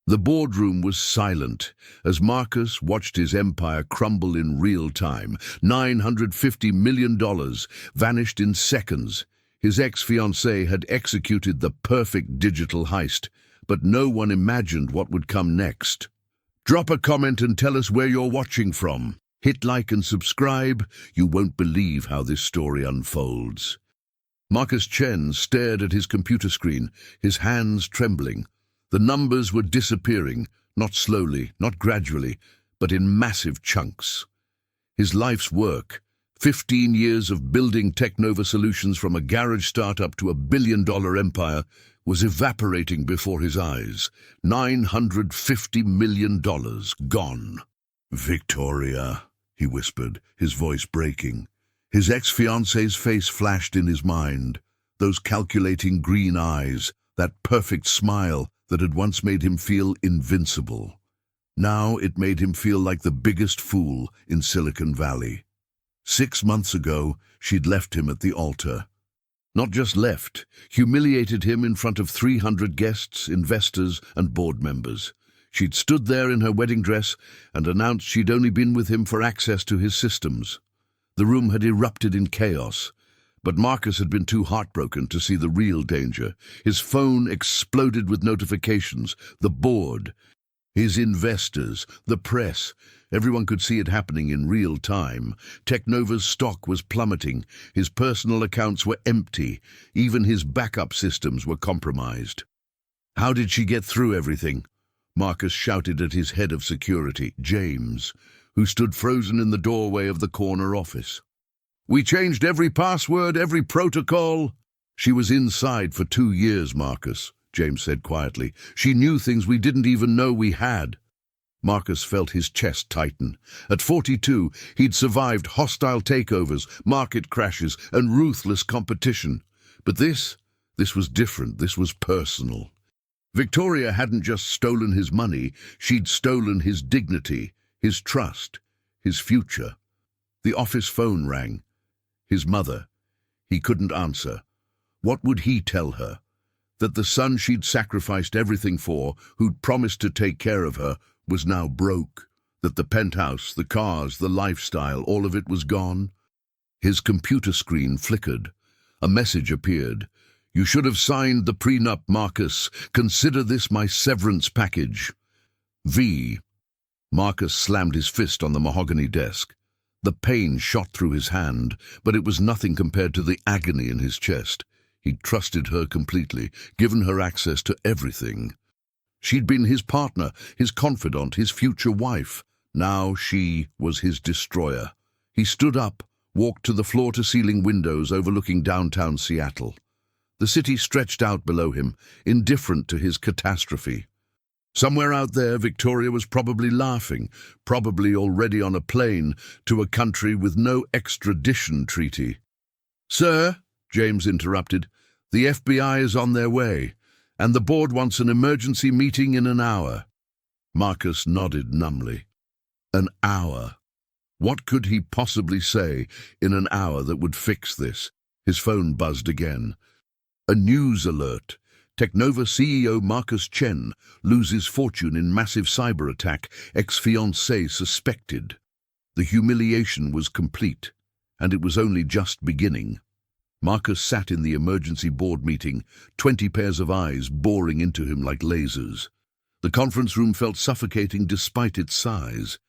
The boardroom was silent as Marcus watched his empire crumble in real time. $950 million vanished in seconds. His ex-fiancée had executed the perfect digital heist, but no one imagined what would come next. Drop a comment and tell us where you're watching from. Hit like and subscribe. You won't believe how this story unfolds. Marcus Chen stared at his computer screen, his hands trembling. The numbers were disappearing, not slowly, not gradually, but in massive chunks. His life's work, 15 years of building Technova solutions from a garage startup to a billion-dollar empire, was evaporating before his eyes. $950 million gone. "Victoria," he whispered, his voice breaking. His ex-fiancée's face flashed in his mind. Those calculating green eyes, that perfect smile that had once made him feel invincible. Now it made him feel like the biggest fool in Silicon Valley. 6 months ago, she'd left him at the altar. Not just left, humiliated him in front of 300 guests, investors, and board members. She'd stood there in her wedding dress and announced she'd only been with him for access to his systems. The room had erupted in chaos, but Marcus had been too heartbroken to see the real danger. His phone exploded with notifications, the board, his investors, the press. Everyone could see it happening in real time. Technova's stock was plummeting. His personal accounts were empty. Even his backup systems were compromised. "How did she get through everything?" Marcus shouted at his head of security, James, who stood frozen in the doorway of the corner office. "We changed every password, every protocol." "She was inside for 2 years, Marcus," James said quietly. "She knew things we didn't even know we had." Marcus felt his chest tighten. At 42, he'd survived hostile takeovers, market crashes, and ruthless competition. But this was different. This was personal. Victoria hadn't just stolen his money, she'd stolen his dignity, his trust, his future. The office phone rang. His mother. He couldn't answer. What would he tell her? That the son she'd sacrificed everything for, who'd promised to take care of her, was now broke. That the penthouse, the cars, the lifestyle, all of it was gone. His computer screen flickered. A message appeared. "You should have signed the prenup, Marcus. Consider this my severance package." V. Marcus slammed his fist on the mahogany desk. The pain shot through his hand, but it was nothing compared to the agony in his chest. He'd trusted her completely, given her access to everything. She'd been his partner, his confidant, his future wife. Now she was his destroyer. He stood up, walked to the floor-to-ceiling windows overlooking downtown Seattle. The city stretched out below him, indifferent to his catastrophe. Somewhere out there, Victoria was probably laughing, probably already on a plane to a country with no extradition treaty. "Sir," James interrupted, "the FBI is on their way, and the board wants an emergency meeting in an hour." Marcus nodded numbly. An hour. What could he possibly say in an hour that would fix this? His phone buzzed again. A news alert. Technova CEO Marcus Chen loses fortune in massive cyberattack, ex-fiancée suspected. The humiliation was complete, and it was only just beginning. Marcus sat in the emergency board meeting, 20 pairs of eyes boring into him like lasers. The conference room felt suffocating despite its size.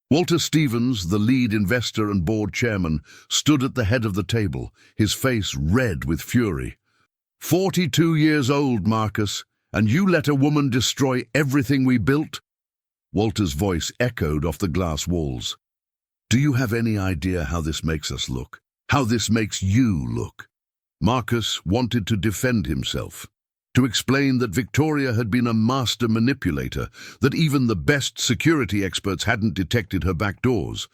Walter Stevens, the lead investor and board chairman, stood at the head of the table, his face red with fury. 42 years old, Marcus, and you let a woman destroy everything we built?" Walter's voice echoed off the glass walls. "Do you have any idea how this makes us look? How this makes you look?" Marcus wanted to defend himself, to explain that Victoria had been a master manipulator, that even the best security experts hadn't detected her back doors.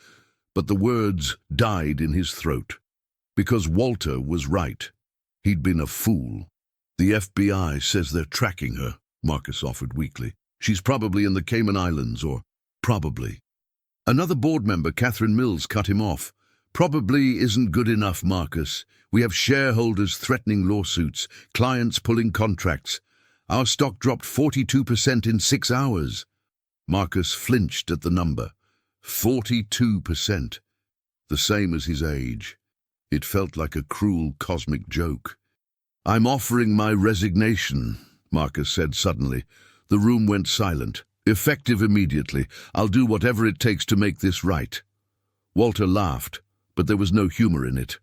But the words died in his throat, because Walter was right. He'd been a fool. "The FBI says they're tracking her," Marcus offered weakly. "She's probably in the Cayman Islands, or probably." Another board member, Catherine Mills, cut him off. "Probably isn't good enough, Marcus. We have shareholders threatening lawsuits, clients pulling contracts. Our stock dropped 42% in 6 hours. Marcus flinched at the number. 42%. The same as his age. It felt like a cruel cosmic joke. "I'm offering my resignation," Marcus said suddenly. The room went silent. "Effective immediately. I'll do whatever it takes to make this right." Walter laughed, but there was no humor in it.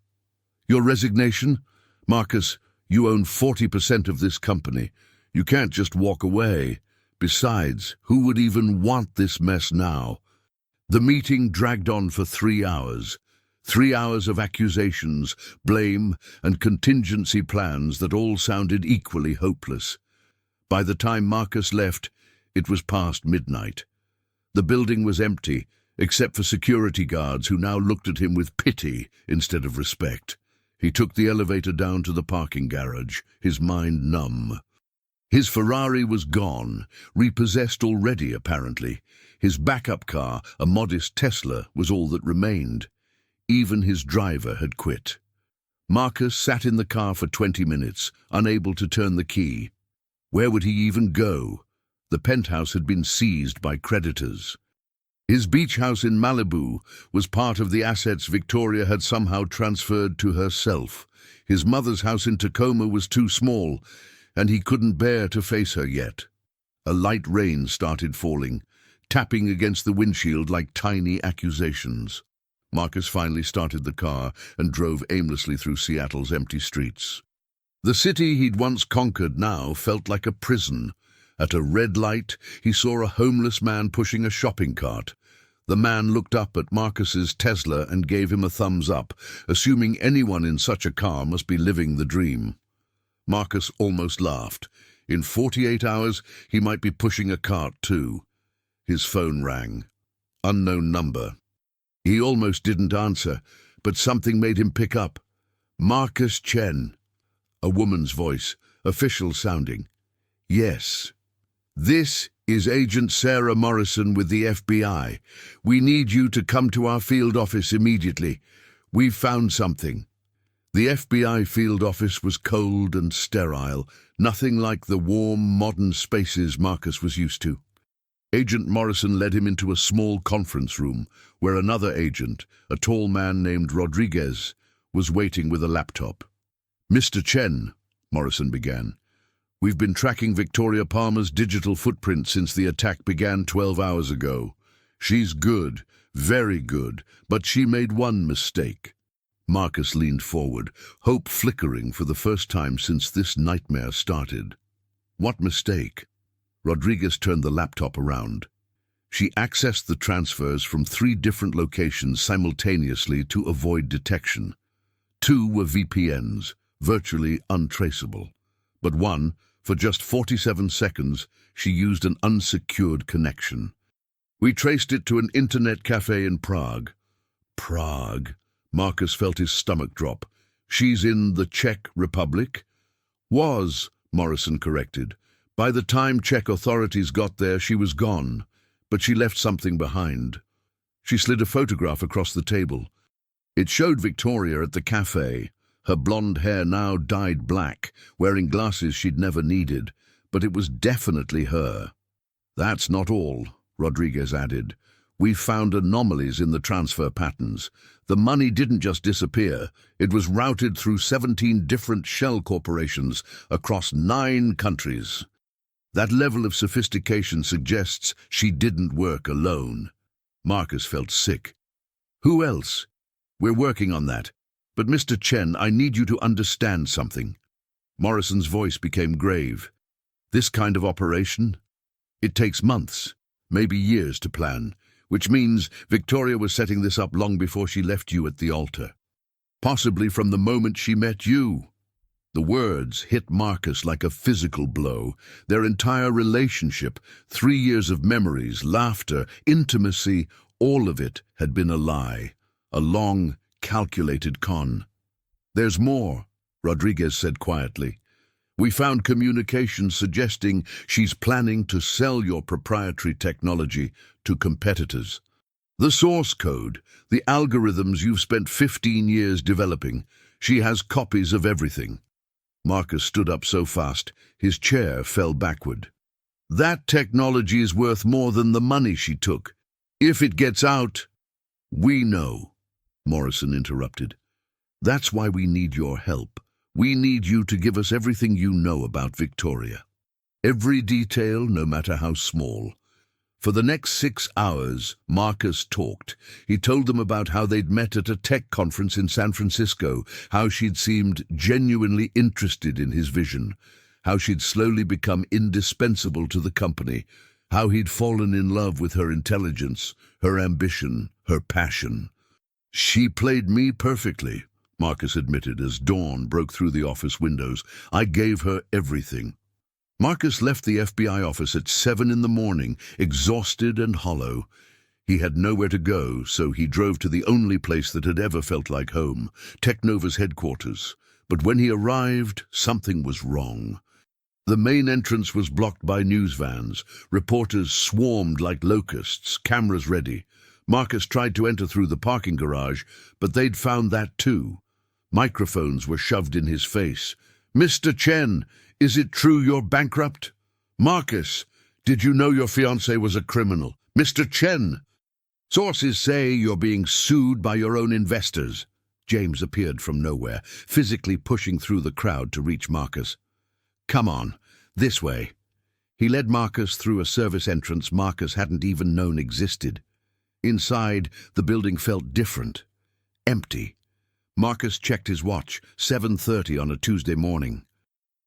"Your resignation? Marcus, you own 40% of this company. You can't just walk away. Besides, who would even want this mess now?" The meeting dragged on for 3 hours. 3 hours of accusations, blame, and contingency plans that all sounded equally hopeless. By the time Marcus left, it was past midnight. The building was empty, except for security guards who now looked at him with pity instead of respect. He took the elevator down to the parking garage, his mind numb. His Ferrari was gone, repossessed already apparently. His backup car, a modest Tesla, was all that remained. Even his driver had quit. Marcus sat in the car for 20 minutes, unable to turn the key. Where would he even go? The penthouse had been seized by creditors. His beach house in Malibu was part of the assets Victoria had somehow transferred to herself. His mother's house in Tacoma was too small, and he couldn't bear to face her yet. A light rain started falling, tapping against the windshield like tiny accusations. Marcus finally started the car and drove aimlessly through Seattle's empty streets. The city he'd once conquered now felt like a prison. At a red light, he saw a homeless man pushing a shopping cart. The man looked up at Marcus's Tesla and gave him a thumbs up, assuming anyone in such a car must be living the dream. Marcus almost laughed. In 48 hours, he might be pushing a cart too. His phone rang. Unknown number. He almost didn't answer, but something made him pick up. "Marcus Chen." A woman's voice, official sounding. "Yes." "This is Agent Sarah Morrison with the FBI. We need you to come to our field office immediately. We've found something." The FBI field office was cold and sterile, nothing like the warm, modern spaces Marcus was used to. Agent Morrison led him into a small conference room where another agent, a tall man named Rodriguez, was waiting with a laptop. "Mr. Chen," Morrison began, "we've been tracking Victoria Palmer's digital footprint since the attack began 12 hours ago. She's good, very good, but she made one mistake." Marcus leaned forward, hope flickering for the first time since this nightmare started. "What mistake?" Rodriguez turned the laptop around. "She accessed the transfers from 3 different locations simultaneously to avoid detection. 2 were VPNs, virtually untraceable. But one, for just 47 seconds, she used an unsecured connection. We traced it to an internet cafe in Prague." Prague. Marcus felt his stomach drop. "She's in the Czech Republic?" "Was," Morrison corrected. "By the time Czech authorities got there, she was gone, but she left something behind." She slid a photograph across the table. It showed Victoria at the cafe, her blonde hair now dyed black, wearing glasses she'd never needed, but it was definitely her. "That's not all," Rodriguez added. "We've found anomalies in the transfer patterns. The money didn't just disappear, it was routed through 17 different shell corporations across 9 countries. That level of sophistication suggests she didn't work alone." Marcus felt sick. "Who else?" "We're working on that. But Mr. Chen, I need you to understand something." Morrison's voice became grave. "This kind of operation? It takes months, maybe years to plan, which means Victoria was setting this up long before she left you at the altar. Possibly from the moment she met you." The words hit Marcus like a physical blow. Their entire relationship, 3 years of memories, laughter, intimacy, all of it had been a lie, a long, calculated con. "There's more," Rodriguez said quietly. "We found communications suggesting she's planning to sell your proprietary technology to competitors. The source code, the algorithms you've spent 15 years developing, she has copies of everything." Marcus stood up so fast, his chair fell backward. That technology is worth more than the money she took. If it gets out, we know, Morrison interrupted. That's why we need your help. We need you to give us everything you know about Victoria. Every detail, no matter how small. For the next 6 hours, Marcus talked. He told them about how they'd met at a tech conference in San Francisco, how she'd seemed genuinely interested in his vision, how she'd slowly become indispensable to the company, how he'd fallen in love with her intelligence, her ambition, her passion. She played me perfectly, Marcus admitted as dawn broke through the office windows. I gave her everything. Marcus left the FBI office at 7 in the morning, exhausted and hollow. He had nowhere to go, so he drove to the only place that had ever felt like home, Technova's headquarters. But when he arrived, something was wrong. The main entrance was blocked by news vans. Reporters swarmed like locusts, cameras ready. Marcus tried to enter through the parking garage, but they'd found that too. Microphones were shoved in his face. Mr. Chen, is it true you're bankrupt? Marcus, did you know your fiancé was a criminal? Mr. Chen, sources say you're being sued by your own investors. James appeared from nowhere, physically pushing through the crowd to reach Marcus. Come on, this way. He led Marcus through a service entrance Marcus hadn't even known existed. Inside, the building felt different. Empty. Marcus checked his watch, 7:30 on a Tuesday morning.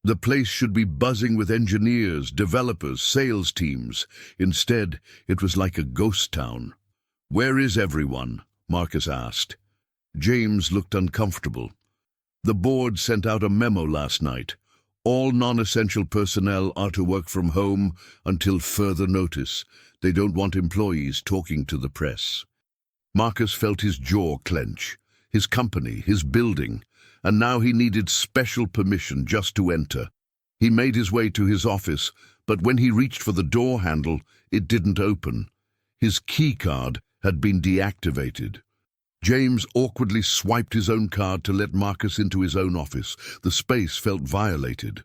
The place should be buzzing with engineers, developers, sales teams. Instead, it was like a ghost town. Where is everyone? Marcus asked. James looked uncomfortable. The board sent out a memo last night. All non-essential personnel are to work from home until further notice. They don't want employees talking to the press. Marcus felt his jaw clench. His company, his building, and now he needed special permission just to enter. He made his way to his office, but when he reached for the door handle, it didn't open. His key card had been deactivated. James awkwardly swiped his own card to let Marcus into his own office. The space felt violated.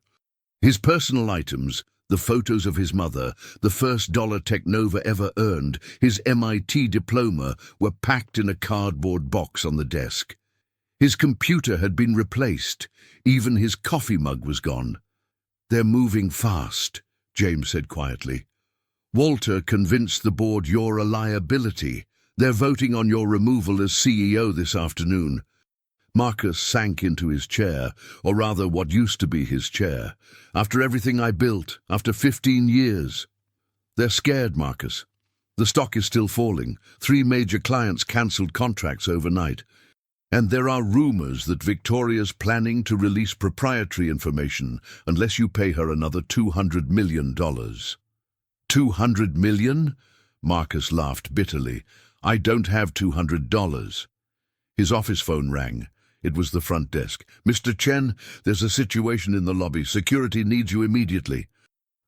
His personal items, the photos of his mother, the first $1 Technova ever earned, his MIT diploma, were packed in a cardboard box on the desk. His computer had been replaced. Even his coffee mug was gone. They're moving fast, James said quietly. Walter convinced the board you're a liability. They're voting on your removal as CEO this afternoon. Marcus sank into his chair, or rather what used to be his chair. After everything I built, after 15 years. They're scared, Marcus. The stock is still falling. 3 major clients cancelled contracts overnight. And there are rumors that Victoria's planning to release proprietary information unless you pay her another $200 million. $200 million? Marcus laughed bitterly. I don't have $200. His office phone rang. It was the front desk. Mr. Chen, there's a situation in the lobby. Security needs you immediately.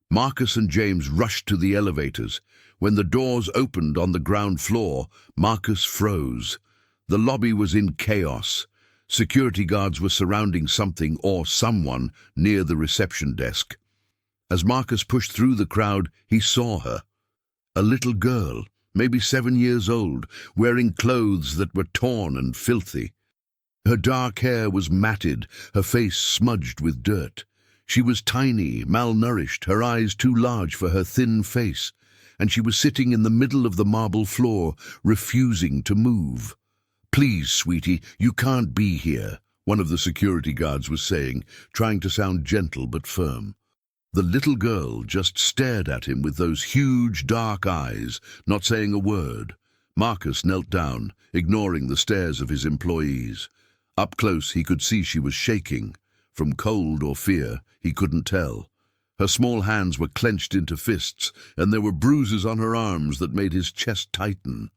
Marcus and James rushed to the elevators. When the doors opened on the ground floor, Marcus froze. The lobby was in chaos. Security guards were surrounding something or someone near the reception desk. As Marcus pushed through the crowd, he saw her. A little girl, maybe 7 years old, wearing clothes that were torn and filthy. Her dark hair was matted, her face smudged with dirt. She was tiny, malnourished, her eyes too large for her thin face, and she was sitting in the middle of the marble floor, refusing to move. Please, sweetie, you can't be here, one of the security guards was saying, trying to sound gentle but firm. The little girl just stared at him with those huge, dark eyes, not saying a word. Marcus knelt down, ignoring the stares of his employees. Up close, he could see she was shaking. From cold or fear, he couldn't tell. Her small hands were clenched into fists, and there were bruises on her arms that made his chest tighten.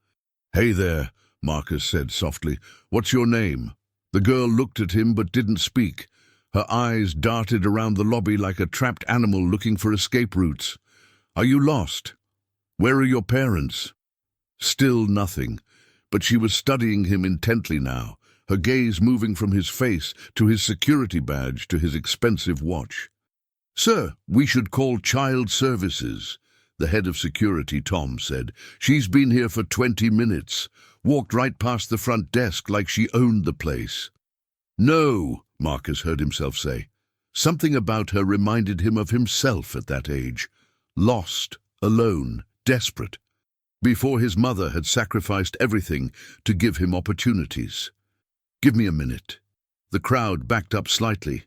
"Hey there," Marcus said softly. "What's your name?" The girl looked at him but didn't speak. Her eyes darted around the lobby like a trapped animal looking for escape routes. "Are you lost? Where are your parents?" Still nothing, but she was studying him intently now, her gaze moving from his face to his security badge to his expensive watch. "Sir, we should call child services," the head of security, Tom, said. "She's been here for 20 minutes, walked right past the front desk like she owned the place." "No," Marcus heard himself say. Something about her reminded him of himself at that age. Lost, alone, desperate. Before his mother had sacrificed everything to give him opportunities. "Give me a minute." The crowd backed up slightly.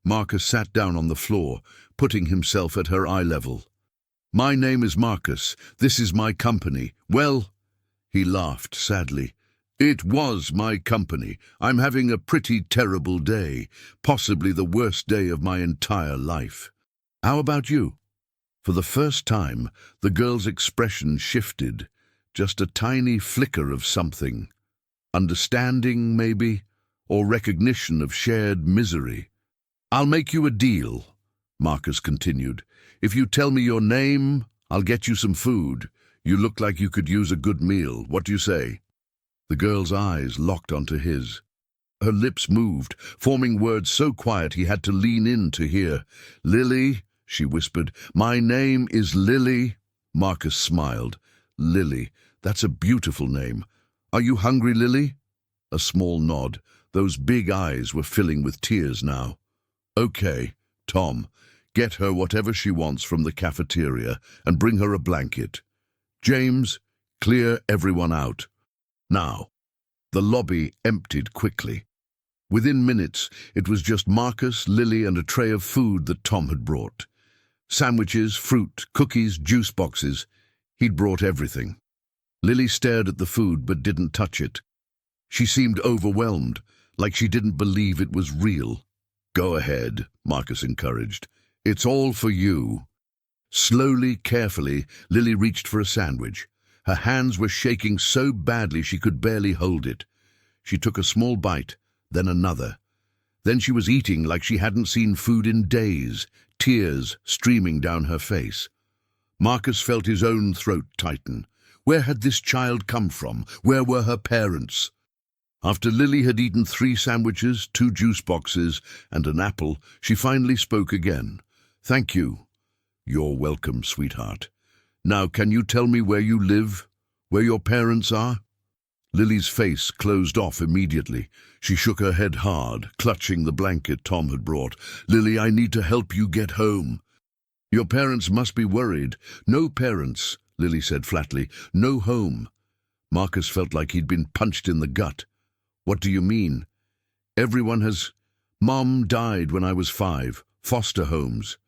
Marcus sat down on the floor, putting himself at her eye level. "My name is Marcus. This is my company." "Well," he laughed sadly, "it was my company. I'm having a pretty terrible day, possibly the worst day of my entire life. How about you?" For the first time, the girl's expression shifted, just a tiny flicker of something. Understanding, maybe, or recognition of shared misery. "I'll make you a deal," Marcus continued. "If you tell me your name, I'll get you some food. You look like you could use a good meal. What do you say?" The girl's eyes locked onto his. Her lips moved, forming words so quiet he had to lean in to hear. "Lily," she whispered. "My name is Lily." Marcus smiled. "Lily, that's a beautiful name. Are you hungry, Lily?" A small nod. Those big eyes were filling with tears now. "Okay, Tom, get her whatever she wants from the cafeteria and bring her a blanket. James, clear everyone out. Now." The lobby emptied quickly. Within minutes, it was just Marcus, Lily, and a tray of food that Tom had brought. Sandwiches, fruit, cookies, juice boxes. He'd brought everything. Lily stared at the food but didn't touch it. She seemed overwhelmed, like she didn't believe it was real. "Go ahead," Marcus encouraged. "It's all for you." Slowly, carefully, Lily reached for a sandwich. Her hands were shaking so badly she could barely hold it. She took a small bite, then another. Then she was eating like she hadn't seen food in days, tears streaming down her face. Marcus felt his own throat tighten. Where had this child come from? Where were her parents? After Lily had eaten 3 sandwiches, 2 juice boxes, and an apple, she finally spoke again. "Thank you." "You're welcome, sweetheart. Now, can you tell me where you live? Where your parents are?" Lily's face closed off immediately. She shook her head hard, clutching the blanket Tom had brought. "Lily, I need to help you get home." "Your parents must be worried." "No parents," Lily said flatly. "No home." Marcus felt like he'd been punched in the gut. "What do you mean?" "Everyone has... Mom died when I was 5. Foster homes."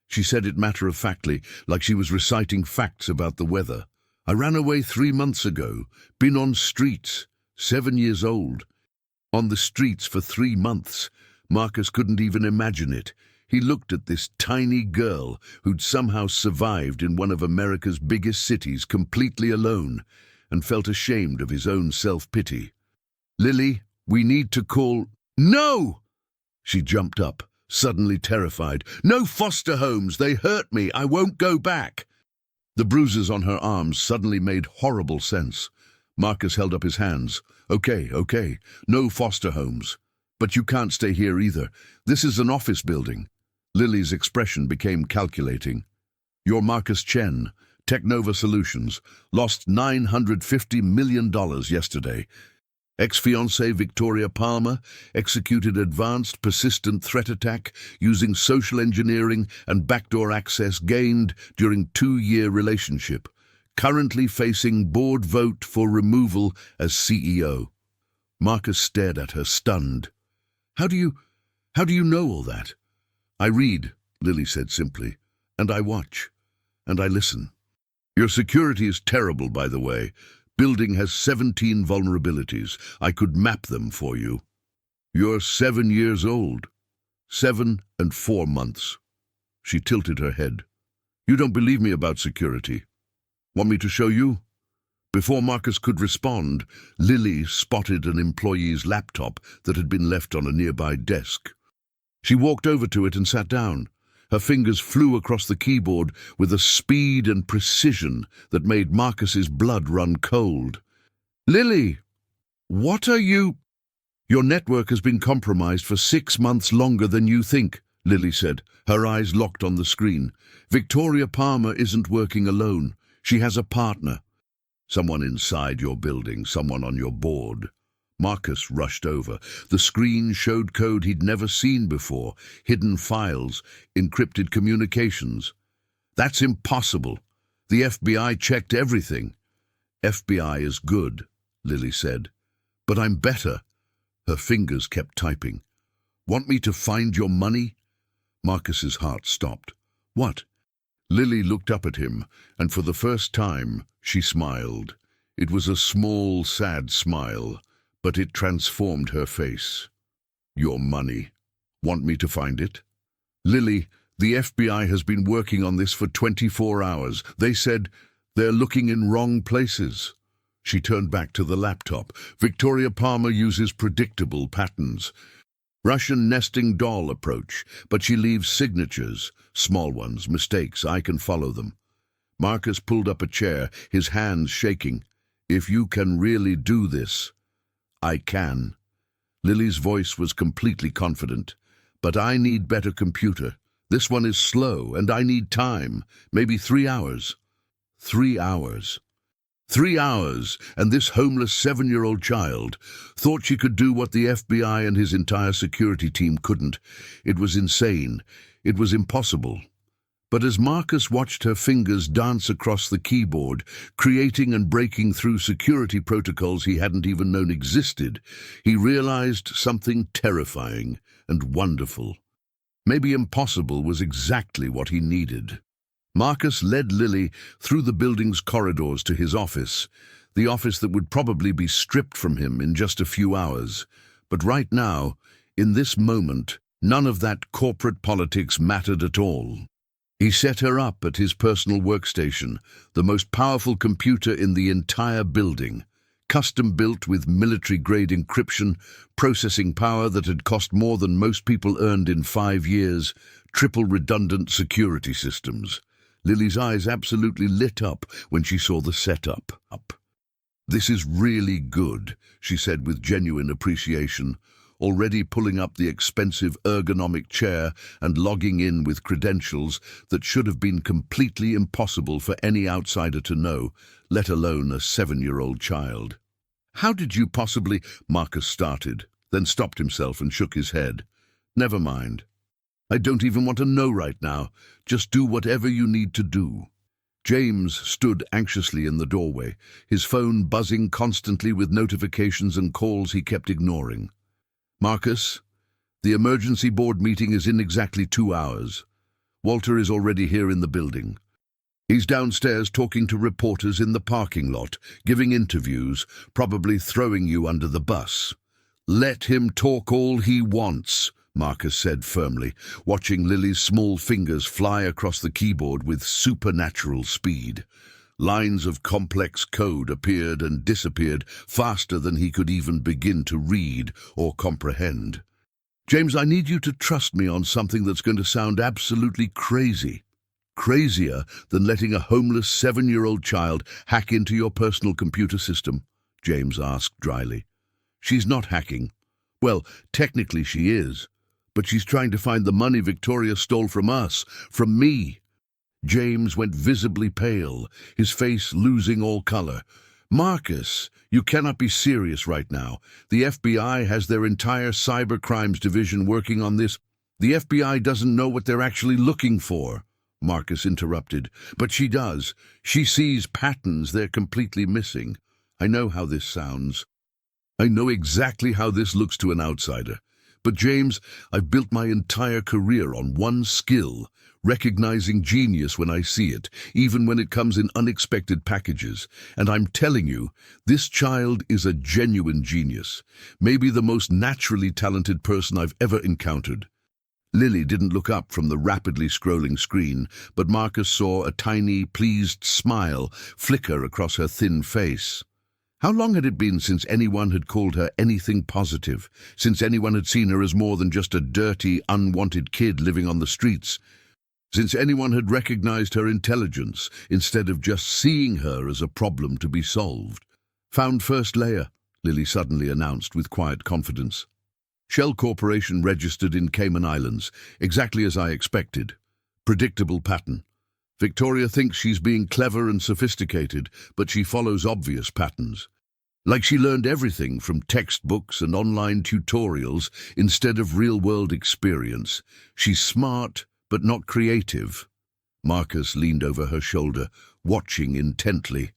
She said it matter-of-factly, like she was reciting facts about the weather. "I ran away 3 months ago. Been on streets. 7 years old." On the streets for 3 months. Marcus couldn't even imagine it. He looked at this tiny girl who'd somehow survived in one of America's biggest cities completely alone and felt ashamed of his own self-pity. "Lily, we need to call—" "No!" She jumped up, suddenly terrified. "No foster homes! They hurt me! I won't go back!" The bruises on her arms suddenly made horrible sense. Marcus held up his hands. Okay, no foster homes. But you can't stay here either. This is an office building." Lily's expression became calculating. "You're Marcus Chen, Technova Solutions, lost $950 million yesterday. Ex-fiancée Victoria Palmer executed advanced persistent threat attack using social engineering and backdoor access gained during 2-year relationship. Currently facing board vote for removal as CEO." Marcus stared at her, stunned. How do you know all that?" "I read," Lily said simply, "and I watch, and I listen. Your security is terrible, by the way. Building has 17 vulnerabilities. I could map them for you." "You're 7 years old." 7 and 4 months. She tilted her head. "You don't believe me about security. Want me to show you?" Before Marcus could respond, Lily spotted an employee's laptop that had been left on a nearby desk. She walked over to it and sat down. Her fingers flew across the keyboard with a speed and precision that made Marcus's blood run cold. "Lily, what are you—" Your network has been compromised for 6 months longer than you think, Lily said, her eyes locked on the screen. Victoria Palmer isn't working alone. She has a partner. Someone inside your building, someone on your board. Marcus rushed over. The screen showed code he'd never seen before, hidden files, encrypted communications. That's impossible. The FBI checked everything. FBI is good, Lily said. But I'm better. Her fingers kept typing. Want me to find your money? Marcus's heart stopped. What? Lily looked up at him, and for the first time, she smiled. It was a small, sad smile, but it transformed her face. Your money. Want me to find it? Lily, the FBI has been working on this for 24 hours. They said they're looking in wrong places. She turned back to the laptop. Victoria Palmer uses predictable patterns. Russian nesting doll approach, but she leaves signatures, small ones, mistakes. I can follow them. Marcus pulled up a chair, his hands shaking. If you can really do this, I can. Lily's voice was completely confident. But I need better computer. This one is slow, and I need time. Maybe 3 hours. 3 hours. 3 hours, and this homeless 7-year-old child thought she could do what the FBI and his entire security team couldn't. It was insane. It was impossible. But as Marcus watched her fingers dance across the keyboard, creating and breaking through security protocols he hadn't even known existed, he realized something terrifying and wonderful. Maybe impossible was exactly what he needed. Marcus led Lily through the building's corridors to his office, the office that would probably be stripped from him in just a few hours. But right now, in this moment, none of that corporate politics mattered at all. He set her up at his personal workstation, the most powerful computer in the entire building, custom-built with military-grade encryption, processing power that had cost more than most people earned in 5 years, triple redundant security systems. Lily's eyes absolutely lit up when she saw the setup. This is really good, she said with genuine appreciation, already pulling up the expensive ergonomic chair and logging in with credentials that should have been completely impossible for any outsider to know, let alone a 7-year-old child. How did you possibly... Marcus started, then stopped himself and shook his head. Never mind. I don't even want to know right now. Just do whatever you need to do. James stood anxiously in the doorway, his phone buzzing constantly with notifications and calls he kept ignoring. Marcus, the emergency board meeting is in exactly 2 hours. Walter is already here in the building. He's downstairs talking to reporters in the parking lot, giving interviews, probably throwing you under the bus. Let him talk all he wants, Marcus said firmly, watching Lily's small fingers fly across the keyboard with supernatural speed. Lines of complex code appeared and disappeared faster than he could even begin to read or comprehend. James, I need you to trust me on something that's going to sound absolutely crazy. Crazier than letting a homeless 7-year-old child hack into your personal computer system, James asked dryly. She's not hacking. Well, technically she is. But she's trying to find the money Victoria stole from us, from me. James went visibly pale, his face losing all color. Marcus, you cannot be serious right now. The FBI has their entire cybercrimes division working on this. The FBI doesn't know what they're actually looking for, Marcus interrupted. But she does. She sees patterns they're completely missing. I know how this sounds. I know exactly how this looks to an outsider. But James, I've built my entire career on one skill, recognizing genius when I see it, even when it comes in unexpected packages. And I'm telling you, this child is a genuine genius, maybe the most naturally talented person I've ever encountered. Lily didn't look up from the rapidly scrolling screen, but Marcus saw a tiny, pleased smile flicker across her thin face. How long had it been since anyone had called her anything positive, since anyone had seen her as more than just a dirty, unwanted kid living on the streets, since anyone had recognized her intelligence instead of just seeing her as a problem to be solved? Found first layer, Lily suddenly announced with quiet confidence. Shell Corporation registered in Cayman Islands, exactly as I expected. Predictable pattern. Victoria thinks she's being clever and sophisticated, but she follows obvious patterns. Like she learned everything from textbooks and online tutorials instead of real-world experience. She's smart, but not creative. Marcus leaned over her shoulder, watching intently.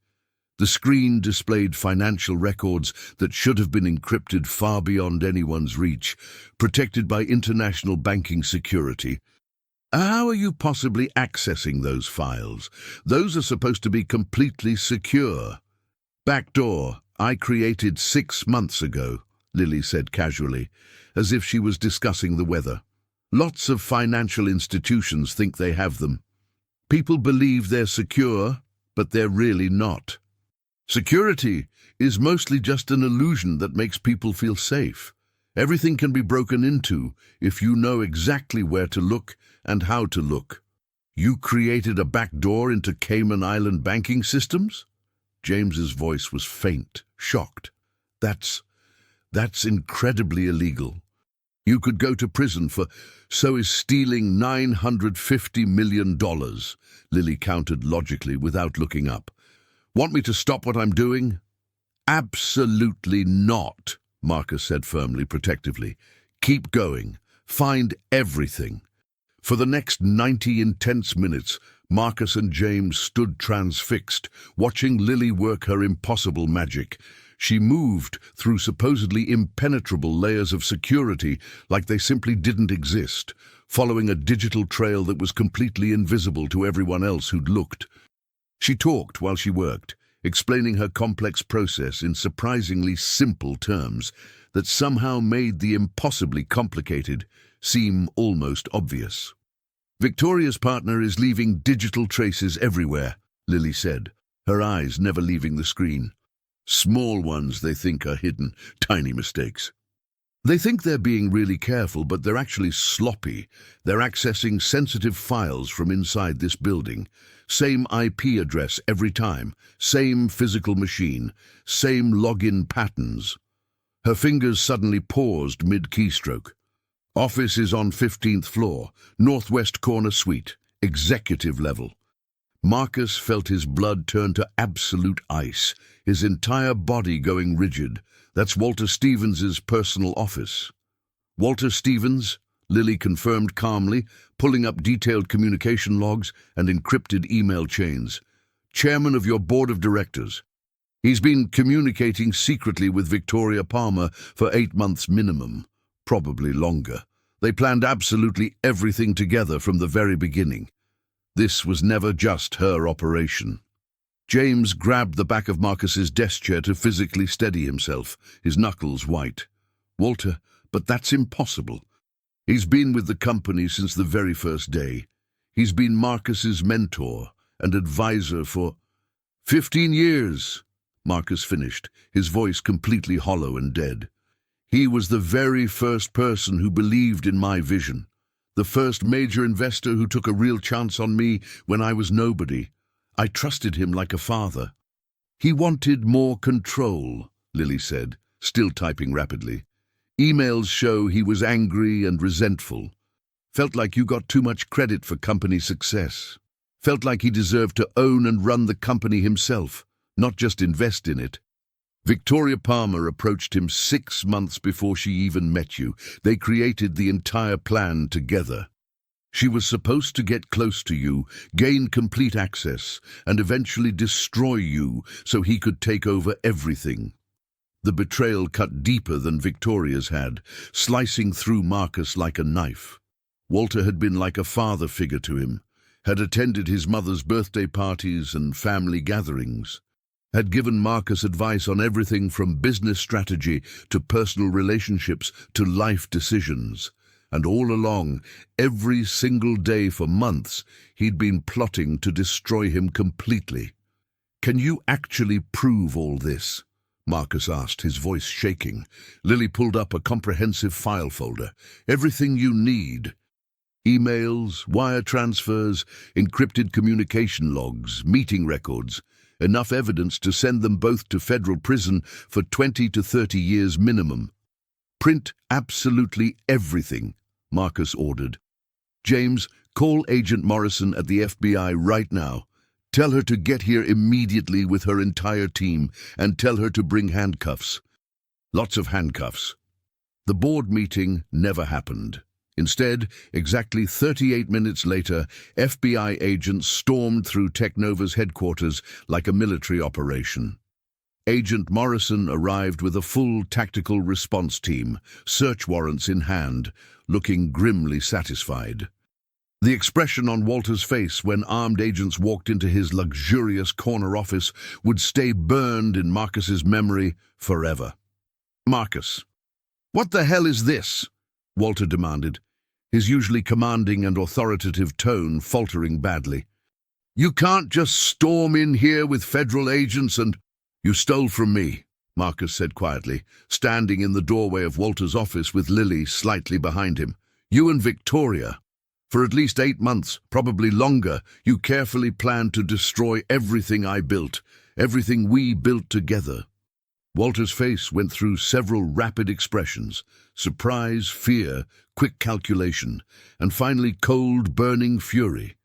The screen displayed financial records that should have been encrypted far beyond anyone's reach, protected by international banking security. How are you possibly accessing those files? Those are supposed to be completely secure. Backdoor I created 6 months ago, Lily said casually, as if she was discussing the weather. Lots of financial institutions think they have them. People believe they're secure, but they're really not. Security is mostly just an illusion that makes people feel safe. Everything can be broken into if you know exactly where to look and how to look. You created a backdoor into Cayman Island banking systems? James's voice was faint, shocked. That's incredibly illegal. You could go to prison for, so is stealing $950 million, Lily countered logically without looking up. Want me to stop what I'm doing? Absolutely not, Marcus said firmly, protectively. Keep going. Find everything. For the next 90 intense minutes, Marcus and James stood transfixed, watching Lily work her impossible magic. She moved through supposedly impenetrable layers of security like they simply didn't exist, following a digital trail that was completely invisible to everyone else who'd looked. She talked while she worked, explaining her complex process in surprisingly simple terms that somehow made the impossibly complicated seem almost obvious. Victoria's partner is leaving digital traces everywhere, Lily said, her eyes never leaving the screen. Small ones they think are hidden, tiny mistakes. They think they're being really careful, but they're actually sloppy. They're accessing sensitive files from inside this building. Same IP address every time, same physical machine, same login patterns. Her fingers suddenly paused mid-keystroke. Office is on 15th floor, northwest corner suite, executive level. Marcus felt his blood turn to absolute ice, his entire body going rigid. That's Walter Stevens's personal office. Walter Stevens, Lily confirmed calmly, pulling up detailed communication logs and encrypted email chains. Chairman of your board of directors. He's been communicating secretly with Victoria Palmer for 8 months minimum, probably longer. They planned absolutely everything together from the very beginning. This was never just her operation. James grabbed the back of Marcus's desk chair to physically steady himself, his knuckles white. Walter, but that's impossible. He's been with the company since the very first day. He's been Marcus's mentor and advisor for 15 years, Marcus finished, his voice completely hollow and dead. He was the very first person who believed in my vision, the first major investor who took a real chance on me when I was nobody. I trusted him like a father. He wanted more control, Lily said, still typing rapidly. Emails show he was angry and resentful. Felt like you got too much credit for company success. Felt like he deserved to own and run the company himself, not just invest in it. Victoria Palmer approached him 6 months before she even met you. They created the entire plan together. She was supposed to get close to you, gain complete access, and eventually destroy you so he could take over everything. The betrayal cut deeper than Victoria's had, slicing through Marcus like a knife. Walter had been like a father figure to him, had attended his mother's birthday parties and family gatherings, had given Marcus advice on everything from business strategy to personal relationships to life decisions. And all along, every single day for months, he'd been plotting to destroy him completely. Can you actually prove all this? Marcus asked, his voice shaking. Lily pulled up a comprehensive file folder. Everything you need. Emails, wire transfers, encrypted communication logs, meeting records. enough evidence to send them both to federal prison for 20 to 30 years minimum. Print absolutely everything, Marcus ordered. James, call Agent Morrison at the FBI right now. Tell her to get here immediately with her entire team and tell her to bring handcuffs. Lots of handcuffs. The board meeting never happened. Instead, exactly 38 minutes later, FBI agents stormed through Technova's headquarters like a military operation. Agent Morrison arrived with a full tactical response team, search warrants in hand, looking grimly satisfied. The expression on Walter's face when armed agents walked into his luxurious corner office would stay burned in Marcus's memory forever. "Marcus, what the hell is this?" Walter demanded, his usually commanding and authoritative tone faltering badly. "You can't just storm in here with federal agents and—" "You stole from me," Marcus said quietly, standing in the doorway of Walter's office with Lily slightly behind him. "You and Victoria. For at least 8 months, probably longer, you carefully planned to destroy everything I built, everything we built together." Walter's face went through several rapid expressions: surprise, fear, quick calculation, and finally cold, burning fury.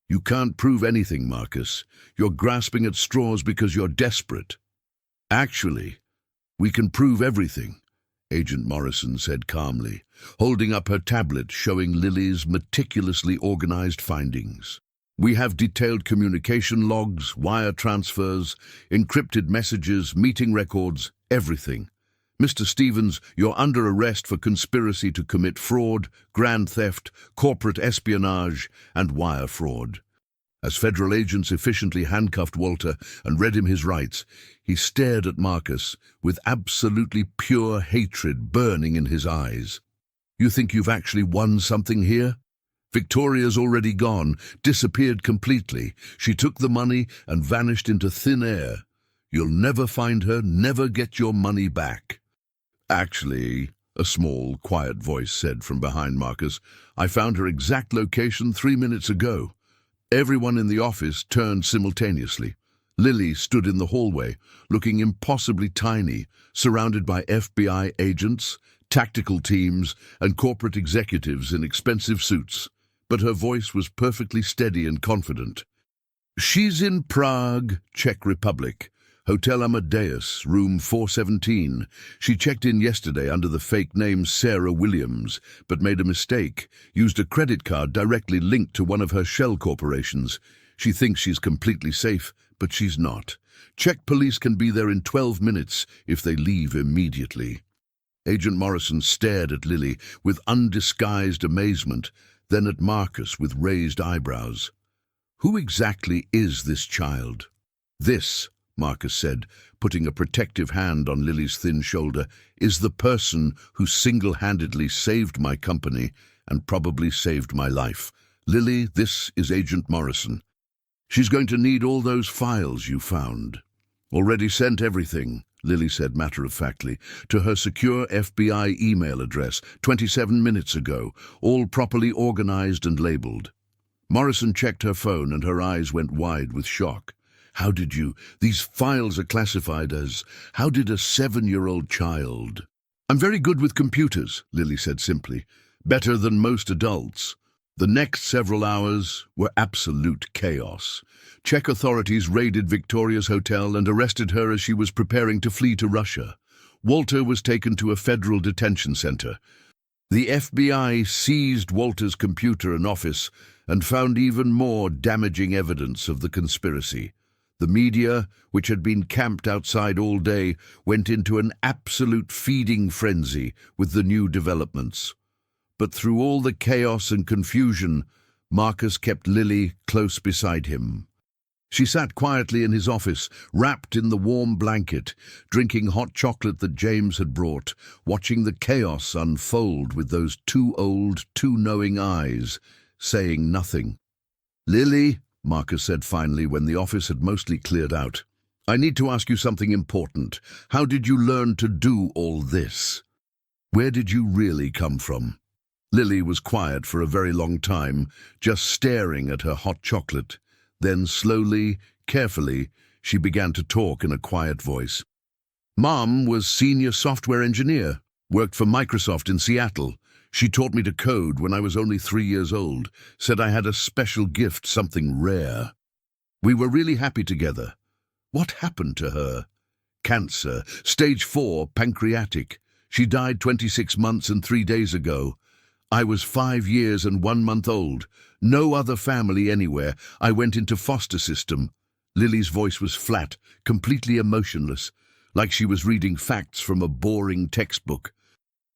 "You can't prove anything, Marcus. You're grasping at straws because you're desperate." "Actually, we can prove everything," Agent Morrison said calmly, holding up her tablet showing Lily's meticulously organized findings. "We have detailed communication logs, wire transfers, encrypted messages, meeting records, everything. Mr. Stevens, you're under arrest for conspiracy to commit fraud, grand theft, corporate espionage, and wire fraud." As federal agents efficiently handcuffed Walter and read him his rights, he stared at Marcus with absolutely pure hatred burning in his eyes. "You think you've actually won something here? Victoria's already gone, disappeared completely. She took the money and vanished into thin air. You'll never find her, never get your money back." "Actually," a small, quiet voice said from behind Marcus, "I found her exact location 3 minutes ago." Everyone in the office turned simultaneously. Lily stood in the hallway, looking impossibly tiny, surrounded by FBI agents, tactical teams, and corporate executives in expensive suits. But her voice was perfectly steady and confident. "She's in Prague, Czech Republic. Hotel Amadeus, room 417. She checked in yesterday under the fake name Sarah Williams, but made a mistake, used a credit card directly linked to one of her shell corporations. She thinks she's completely safe, but she's not. Czech police can be there in 12 minutes if they leave immediately." Agent Morrison stared at Lily with undisguised amazement, then at Marcus with raised eyebrows. "Who exactly is this child?" "This," Marcus said, putting a protective hand on Lily's thin shoulder, "is the person who single-handedly saved my company and probably saved my life. Lily, this is Agent Morrison. She's going to need all those files you found." "Already sent everything," Lily said matter-of-factly, "to her secure FBI email address 27 minutes ago, all properly organized and labeled." Morrison checked her phone and her eyes went wide with shock. "How did you? These files are classified as... How did a 7-year-old child?" "I'm very good with computers," Lily said simply. "Better than most adults." The next several hours were absolute chaos. Czech authorities raided Victoria's hotel and arrested her as she was preparing to flee to Russia. Walter was taken to a federal detention center. The FBI seized Walter's computer and office and found even more damaging evidence of the conspiracy. The media, which had been camped outside all day, went into an absolute feeding frenzy with the new developments. But through all the chaos and confusion, Marcus kept Lily close beside him. She sat quietly in his office, wrapped in the warm blanket, drinking hot chocolate that James had brought, watching the chaos unfold with those too old, too knowing eyes, saying nothing. "Lily," Marcus said finally when the office had mostly cleared out, "I need to ask you something important. How did you learn to do all this? Where did you really come from?" Lily was quiet for a very long time, just staring at her hot chocolate. Then slowly, carefully, She began to talk in a quiet voice. Mom was senior software engineer, worked for Microsoft in Seattle. She taught me to code when I was only 3 years old, said I had a special gift, something rare. We were really happy together. What happened to her? Cancer, stage 4, pancreatic. She died 26 months and 3 days ago. I was 5 years and 1 month old. No other family anywhere. I went into foster system. Lily's voice was flat, completely emotionless, like she was reading facts from a boring textbook.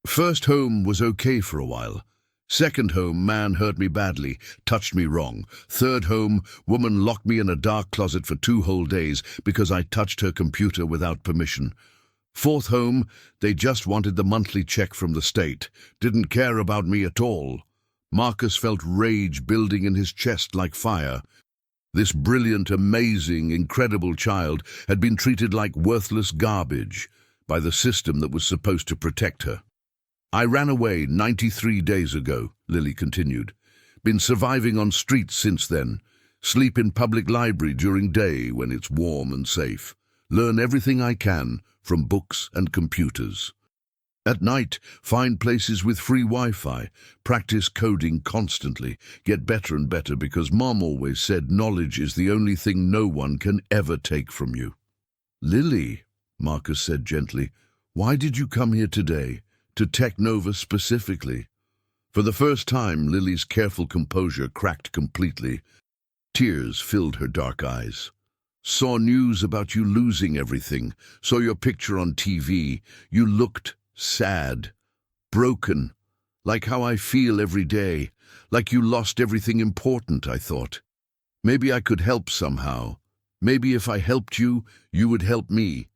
First home was okay for a while. Second home, man hurt me badly, touched me wrong. Third home, woman locked me in a dark closet for 2 whole days because I touched her computer without permission. Fourth home, they just wanted the monthly check from the state, didn't care about me at all. Marcus felt rage building in his chest like fire. This brilliant, amazing, incredible child had been treated like worthless garbage by the system that was supposed to protect her. I ran away 93 days ago, Lily continued. Been surviving on streets since then. Sleep in public library during day when it's warm and safe. Learn everything I can from books and computers. At night, find places with free Wi-Fi, practice coding constantly, get better and better because Mom always said knowledge is the only thing no one can ever take from you. Lily, Marcus said gently, why did you come here today? To Technova specifically? For the first time, Lily's careful composure cracked completely. Tears filled her dark eyes. Saw news about you losing everything, saw your picture on TV. You looked sad, broken, like how I feel every day, like you lost everything important, I thought. Maybe I could help somehow. Maybe if I helped you, you would help me.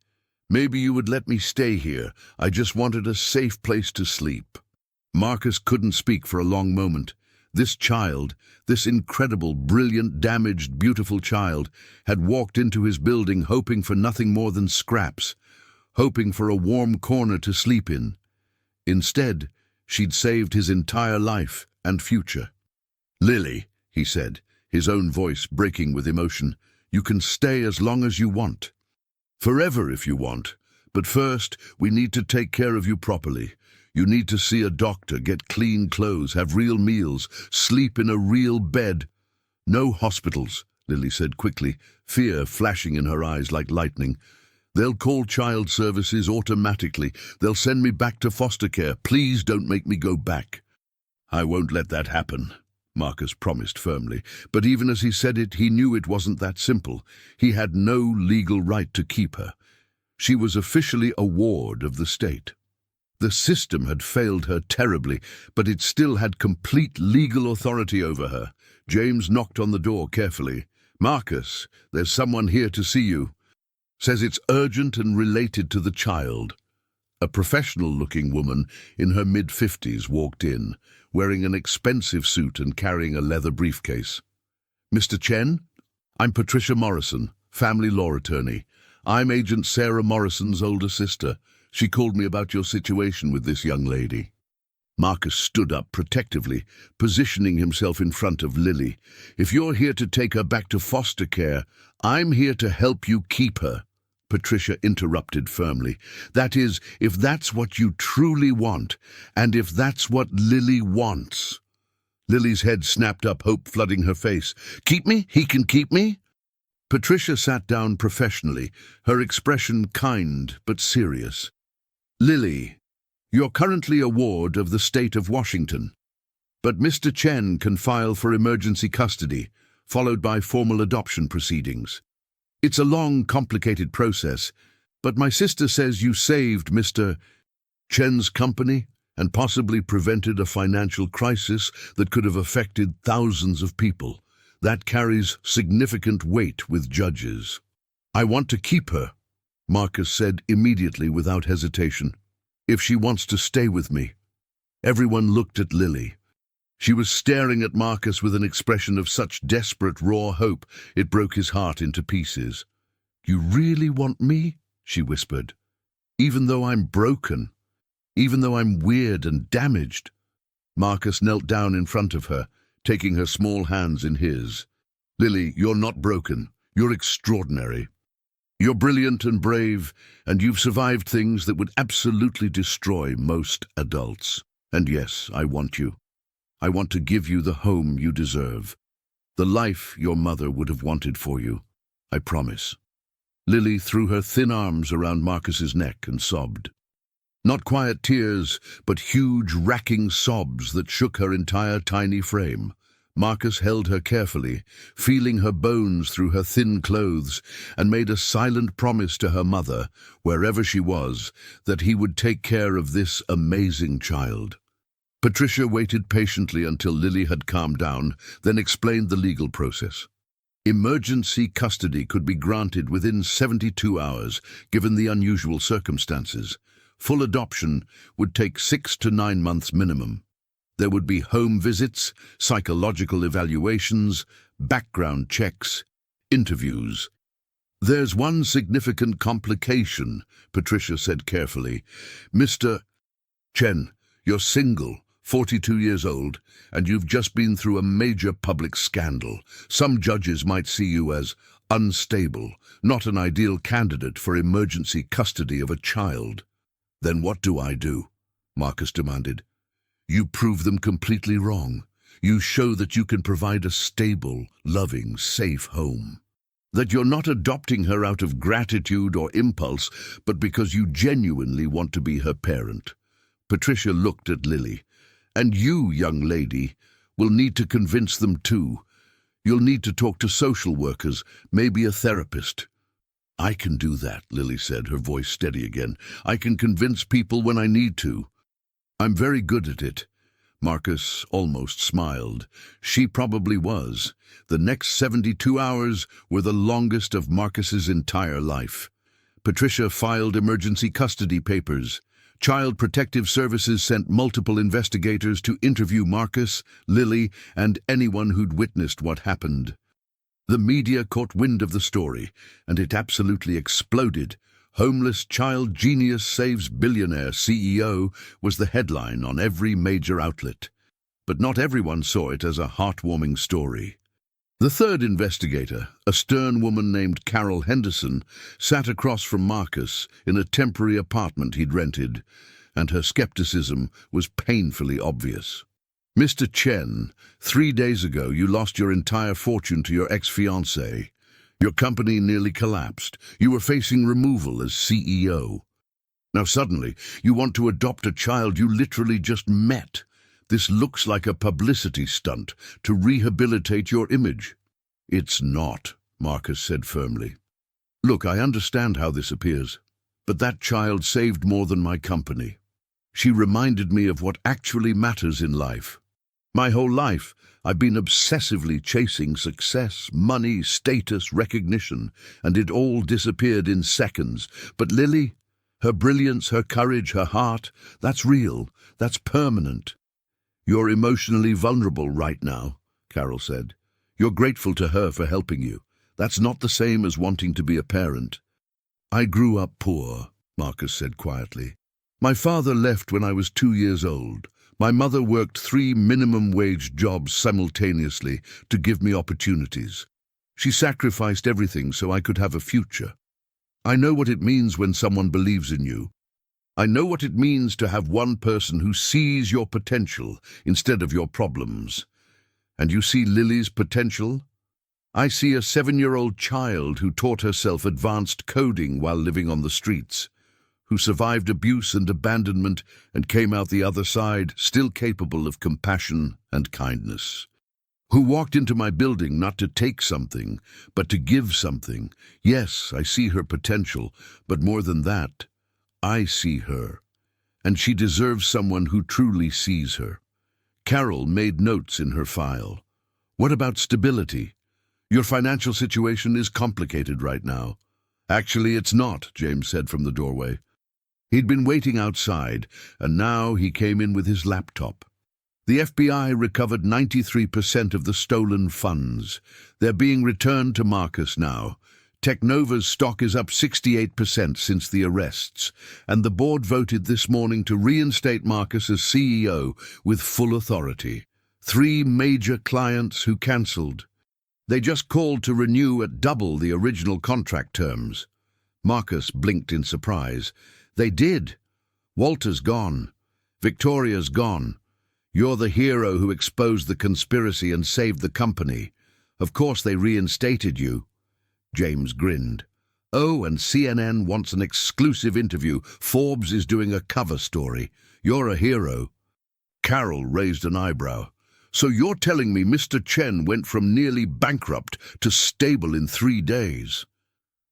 Maybe you would let me stay here. I just wanted a safe place to sleep. Marcus couldn't speak for a long moment. This child, this incredible, brilliant, damaged, beautiful child, had walked into his building hoping for nothing more than scraps, hoping for a warm corner to sleep in. Instead, she'd saved his entire life and future. Lily, he said, his own voice breaking with emotion, you can stay as long as you want. Forever if you want. But first, we need to take care of you properly. You need to see a doctor, get clean clothes, have real meals, sleep in a real bed. No hospitals, Lily said quickly, fear flashing in her eyes like lightning. They'll call child services automatically. They'll send me back to foster care. Please don't make me go back. I won't let that happen, Marcus promised firmly. But even as he said it, he knew it wasn't that simple. He had no legal right to keep her. She was officially a ward of the state. The system had failed her terribly, but it still had complete legal authority over her. James knocked on the door carefully. Marcus, there's someone here to see you. Says it's urgent and related to the child. A professional-looking woman in her mid-50s walked in, wearing an expensive suit and carrying a leather briefcase. Mr. Chen? I'm Patricia Morrison, family law attorney. I'm Agent Sarah Morrison's older sister. She called me about your situation with this young lady. Marcus stood up protectively, positioning himself in front of Lily. If you're here to take her back to foster care, I'm here to help you keep her, Patricia interrupted firmly. That is, if that's what you truly want, and if that's what Lily wants. Lily's head snapped up, hope flooding her face. Keep me? He can keep me? Patricia sat down professionally, her expression kind but serious. Lily, you're currently a ward of the state of Washington, but Mr. Chen can file for emergency custody, followed by formal adoption proceedings. It's a long, complicated process, but my sister says you saved Mr. Chen's company and possibly prevented a financial crisis that could have affected thousands of people. That carries significant weight with judges. I want to keep her, Marcus said immediately without hesitation. If she wants to stay with me. Everyone looked at Lily. She was staring at Marcus with an expression of such desperate, raw hope it broke his heart into pieces. You really want me? She whispered. Even though I'm broken, even though I'm weird and damaged. Marcus knelt down in front of her, taking her small hands in his. Lily, you're not broken. You're extraordinary. You're brilliant and brave, and you've survived things that would absolutely destroy most adults. And yes, I want you. I want to give you the home you deserve, the life your mother would have wanted for you. I promise." Lily threw her thin arms around Marcus's neck and sobbed. Not quiet tears, but huge, racking sobs that shook her entire tiny frame. Marcus held her carefully, feeling her bones through her thin clothes, and made a silent promise to her mother, wherever she was, that he would take care of this amazing child. Patricia waited patiently until Lily had calmed down, then explained the legal process. Emergency custody could be granted within 72 hours, given the unusual circumstances. Full adoption would take 6 to 9 months minimum. There would be home visits, psychological evaluations, background checks, interviews. "There's one significant complication," Patricia said carefully. "Mr. Chen, you're single, 42 years old, and you've just been through a major public scandal. Some judges might see you as unstable, not an ideal candidate for emergency custody of a child." "Then what do I do?" Marcus demanded. "You prove them completely wrong. You show that you can provide a stable, loving, safe home. That you're not adopting her out of gratitude or impulse, but because you genuinely want to be her parent." Patricia looked at Lily. "And you, young lady, will need to convince them too. You'll need to talk to social workers, maybe a therapist." "I can do that," Lily said, her voice steady again. "I can convince people when I need to. I'm very good at it." Marcus almost smiled. She probably was. The next 72 hours were the longest of Marcus's entire life. Patricia filed emergency custody papers. Child Protective Services sent multiple investigators to interview Marcus, Lily, and anyone who'd witnessed what happened. The media caught wind of the story, and it absolutely exploded. "Homeless child genius saves billionaire CEO" was the headline on every major outlet. But not everyone saw it as a heartwarming story. The third investigator, a stern woman named Carol Henderson, sat across from Marcus in a temporary apartment he'd rented, and her skepticism was painfully obvious. "Mr. Chen, 3 days ago you lost your entire fortune to your ex-fiancée. Your company nearly collapsed. You were facing removal as CEO. Now suddenly you want to adopt a child you literally just met. This looks like a publicity stunt to rehabilitate your image." "It's not," Marcus said firmly. "Look, I understand how this appears, but that child saved more than my company. She reminded me of what actually matters in life. My whole life, I've been obsessively chasing success, money, status, recognition, and it all disappeared in seconds. But Lily, her brilliance, her courage, her heart, that's real, that's permanent." "You're emotionally vulnerable right now," Carol said. "You're grateful to her for helping you. That's not the same as wanting to be a parent." "I grew up poor," Marcus said quietly. "My father left when I was 2 years old. My mother worked 3 minimum-wage jobs simultaneously to give me opportunities. She sacrificed everything so I could have a future. I know what it means when someone believes in you. I know what it means to have one person who sees your potential instead of your problems. And you see Lily's potential? I see a 7-year-old child who taught herself advanced coding while living on the streets, who survived abuse and abandonment and came out the other side still capable of compassion and kindness. Who walked into my building not to take something, but to give something. Yes, I see her potential, but more than that, I see her, and she deserves someone who truly sees her." Carol made notes in her file. "What about stability? Your financial situation is complicated right now." "Actually, it's not," James said from the doorway. He'd been waiting outside, and now he came in with his laptop. "The FBI recovered 93% of the stolen funds. They're being returned to Marcus now. Technova's stock is up 68% since the arrests, and the board voted this morning to reinstate Marcus as CEO with full authority. 3 major clients who cancelled. They just called to renew at double the original contract terms. Marcus blinked in surprise. They did. Walter's gone. Victoria's gone. You're the hero who exposed the conspiracy and saved the company. Of course they reinstated you. James grinned. Oh, and CNN wants an exclusive interview. Forbes is doing a cover story. You're a hero. Carol raised an eyebrow. So you're telling me Mr. Chen went from nearly bankrupt to stable in 3 days?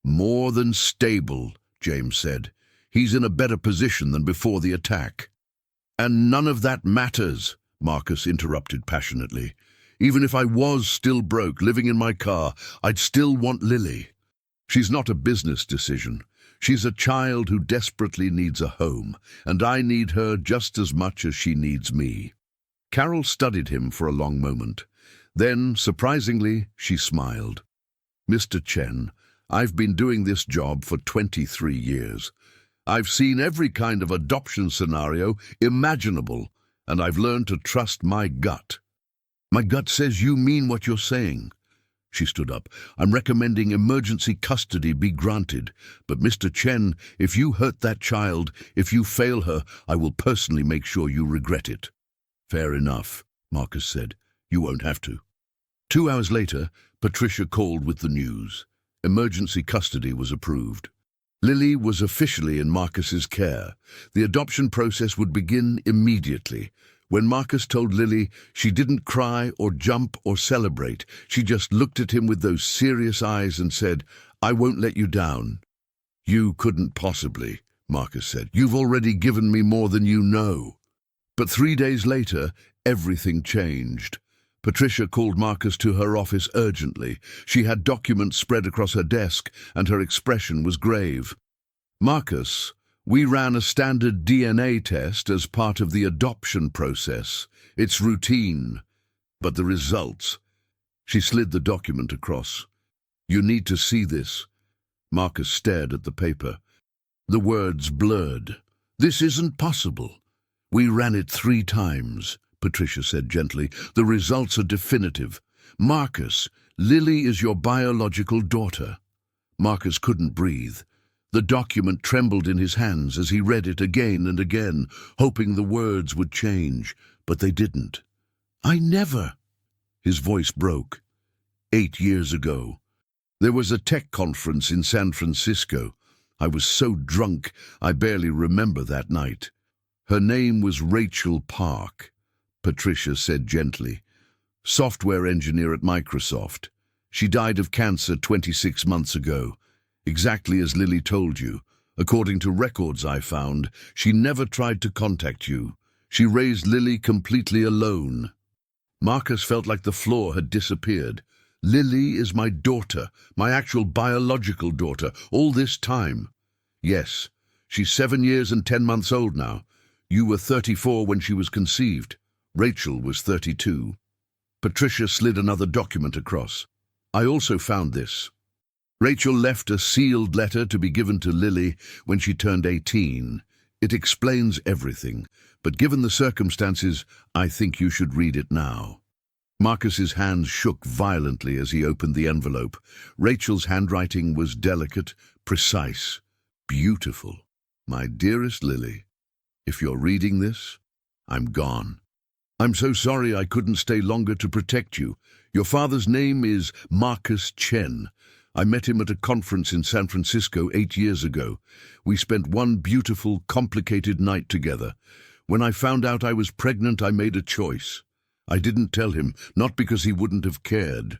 More than stable, James said. He's in a better position than before the attack. And none of that matters, Marcus interrupted passionately. Even if I was still broke, living in my car, I'd still want Lily. She's not a business decision. She's a child who desperately needs a home, and I need her just as much as she needs me. Carol studied him for a long moment. Then, surprisingly, she smiled. Mr. Chen, I've been doing this job for 23 years. I've seen every kind of adoption scenario imaginable, and I've learned to trust my gut. My gut says you mean what you're saying. She stood up. I'm recommending emergency custody be granted. But Mr. Chen, if you hurt that child, if you fail her, I will personally make sure you regret it. Fair enough, Marcus said. You won't have to. 2 hours later, Patricia called with the news. Emergency custody was approved. Lily was officially in Marcus's care. The adoption process would begin immediately. When Marcus told Lily, she didn't cry or jump or celebrate. She just looked at him with those serious eyes and said, I won't let you down. You couldn't possibly, Marcus said. You've already given me more than you know. But 3 days later, everything changed. Patricia called Marcus to her office urgently. She had documents spread across her desk, and her expression was grave. Marcus, we ran a standard DNA test as part of the adoption process. It's routine. But the results... She slid the document across. You need to see this. Marcus stared at the paper. The words blurred. This isn't possible. We ran it 3 times, Patricia said gently. The results are definitive. Marcus, Lily is your biological daughter. Marcus couldn't breathe. The document trembled in his hands as he read it again and again, hoping the words would change, but they didn't. I never... His voice broke. 8 years ago. There was a tech conference in San Francisco. I was so drunk, I barely remember that night. Her name was Rachel Park, Patricia said gently. Software engineer at Microsoft. She died of cancer 26 months ago. Exactly as Lily told you. According to records I found, she never tried to contact you. She raised Lily completely alone. Marcus felt like the floor had disappeared. Lily is my daughter, my actual biological daughter, all this time. Yes, she's 7 years and 10 months old now. You were 34 when she was conceived. Rachel was 32. Patricia slid another document across. I also found this. Rachel left a sealed letter to be given to Lily when she turned 18. It explains everything, but given the circumstances, I think you should read it now. Marcus's hands shook violently as he opened the envelope. Rachel's handwriting was delicate, precise, beautiful. My dearest Lily, if you're reading this, I'm gone. I'm so sorry I couldn't stay longer to protect you. Your father's name is Marcus Chen. I met him at a conference in San Francisco 8 years ago. We spent one beautiful, complicated night together. When I found out I was pregnant, I made a choice. I didn't tell him, not because he wouldn't have cared,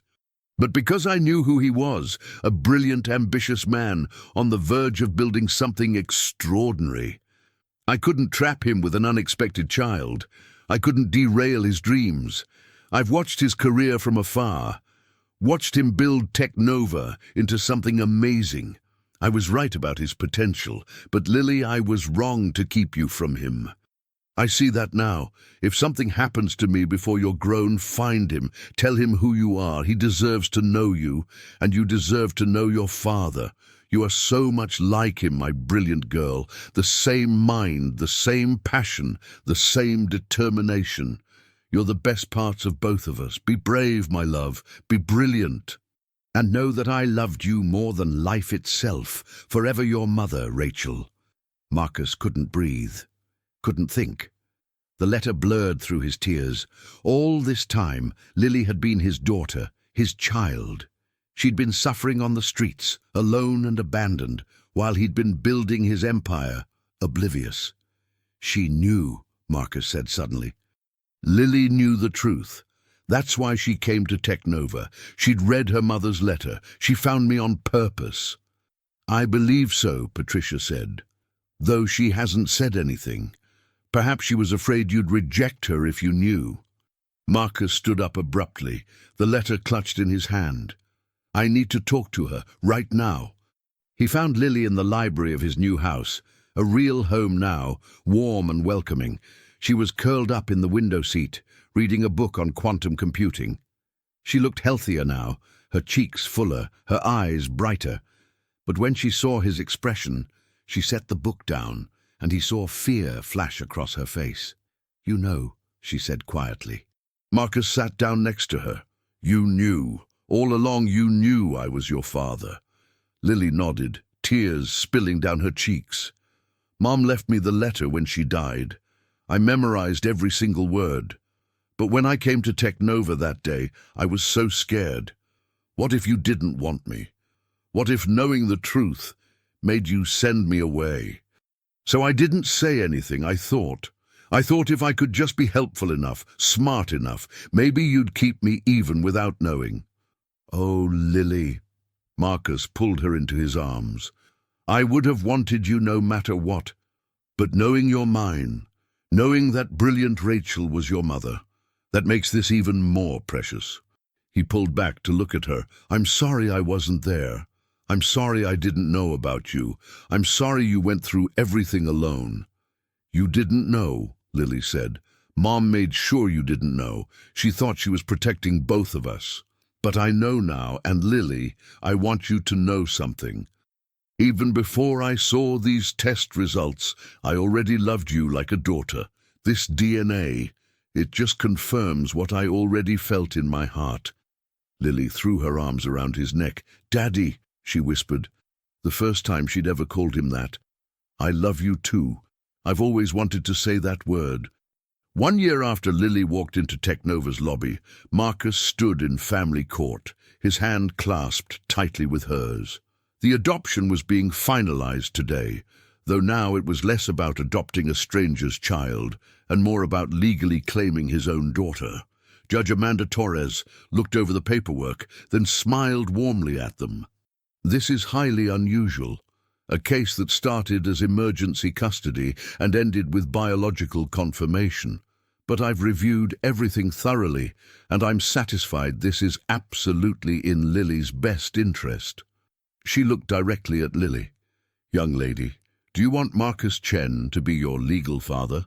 but because I knew who he was, a brilliant, ambitious man on the verge of building something extraordinary. I couldn't trap him with an unexpected child. I couldn't derail his dreams. I've watched his career from afar. Watched him build Technova into something amazing. I was right about his potential, but Lily, I was wrong to keep you from him. I see that now. If something happens to me before you're grown, find him. Tell him who you are. He deserves to know you, and you deserve to know your father. You are so much like him, my brilliant girl. The same mind, the same passion, the same determination. You're the best parts of both of us. Be brave, my love. Be brilliant. And know that I loved you more than life itself, forever your mother, Rachel. Marcus couldn't breathe, couldn't think. The letter blurred through his tears. All this time, Lily had been his daughter, his child. She'd been suffering on the streets, alone and abandoned, while he'd been building his empire, oblivious. She knew, Marcus said suddenly. Lily knew the truth. That's why she came to Technova. She'd read her mother's letter. She found me on purpose. I believe so, Patricia said, though she hasn't said anything. Perhaps she was afraid you'd reject her if you knew. Marcus stood up abruptly, the letter clutched in his hand. I need to talk to her, right now. He found Lily in the library of his new house, a real home now, warm and welcoming. She was curled up in the window seat, reading a book on quantum computing. She looked healthier now, her cheeks fuller, her eyes brighter. But when she saw his expression, she set the book down, and he saw fear flash across her face. You know, she said quietly. Marcus sat down next to her. You knew. All along you knew I was your father. Lily nodded, tears spilling down her cheeks. Mom left me the letter when she died. I memorized every single word. But when I came to Technova that day, I was so scared. What if you didn't want me? What if knowing the truth made you send me away? So I didn't say anything, I thought if I could just be helpful enough, smart enough, maybe you'd keep me even without knowing. Oh, Lily. Marcus pulled her into his arms. I would have wanted you no matter what, but knowing you're mine, knowing that brilliant Rachel was your mother, that makes this even more precious. He pulled back to look at her. I'm sorry I wasn't there. I'm sorry I didn't know about you. I'm sorry you went through everything alone. You didn't know, Lily said. Mom made sure you didn't know. She thought she was protecting both of us. But I know now, and Lily, I want you to know something. Even before I saw these test results, I already loved you like a daughter. This DNA, it just confirms what I already felt in my heart. Lily threw her arms around his neck. Daddy, she whispered, the first time she'd ever called him that. I love you too. I've always wanted to say that word. 1 year after Lily walked into Technova's lobby, Marcus stood in family court, his hand clasped tightly with hers. The adoption was being finalized today, though now it was less about adopting a stranger's child and more about legally claiming his own daughter. Judge Amanda Torres looked over the paperwork, then smiled warmly at them. This is highly unusual. A case that started as emergency custody and ended with biological confirmation. But I've reviewed everything thoroughly, and I'm satisfied this is absolutely in Lily's best interest. She looked directly at Lily. Young lady, do you want Marcus Chen to be your legal father?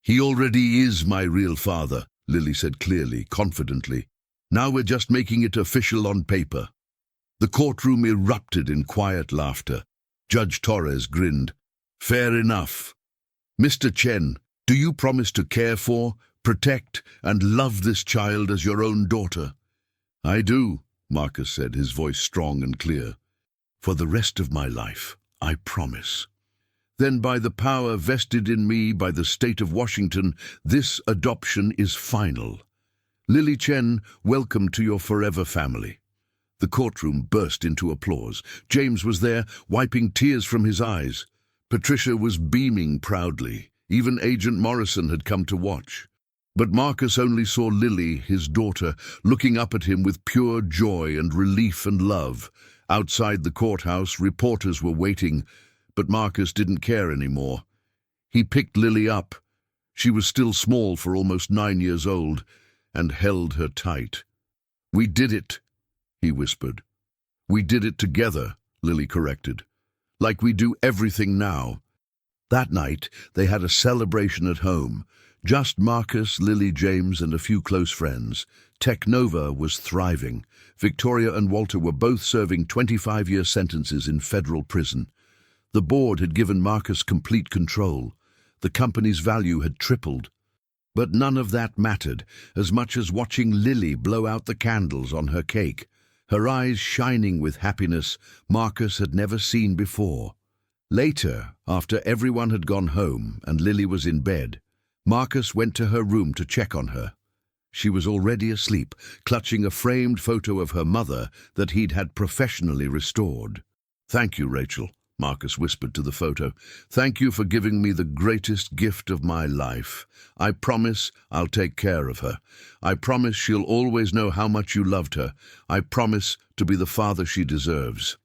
He already is my real father, Lily said clearly, confidently. Now we're just making it official on paper. The courtroom erupted in quiet laughter. Judge Torres grinned. Fair enough. Mr. Chen, do you promise to care for, protect, and love this child as your own daughter? I do, Marcus said, his voice strong and clear. For the rest of my life, I promise. Then by the power vested in me by the state of Washington, this adoption is final. Lily Chen, welcome to your forever family. The courtroom burst into applause. James was there, wiping tears from his eyes. Patricia was beaming proudly. Even Agent Morrison had come to watch. But Marcus only saw Lily, his daughter, looking up at him with pure joy and relief and love. Outside the courthouse, reporters were waiting, but Marcus didn't care anymore. He picked Lily up. She was still small for almost 9 years old, and held her tight. We did it, he whispered. We did it together, Lily corrected. Like we do everything now. That night, they had a celebration at home. Just Marcus, Lily, James, and a few close friends. Technova was thriving. Victoria and Walter were both serving 25-year sentences in federal prison. The board had given Marcus complete control. The company's value had tripled. But none of that mattered, as much as watching Lily blow out the candles on her cake. her eyes shining with happiness Marcus had never seen before. Later, after everyone had gone home and Lily was in bed, Marcus went to her room to check on her. She was already asleep, clutching a framed photo of her mother that he'd had professionally restored. "Thank you, Rachel," Marcus whispered to the photo. "Thank you for giving me the greatest gift of my life. I promise I'll take care of her. I promise she'll always know how much you loved her. I promise to be the father she deserves."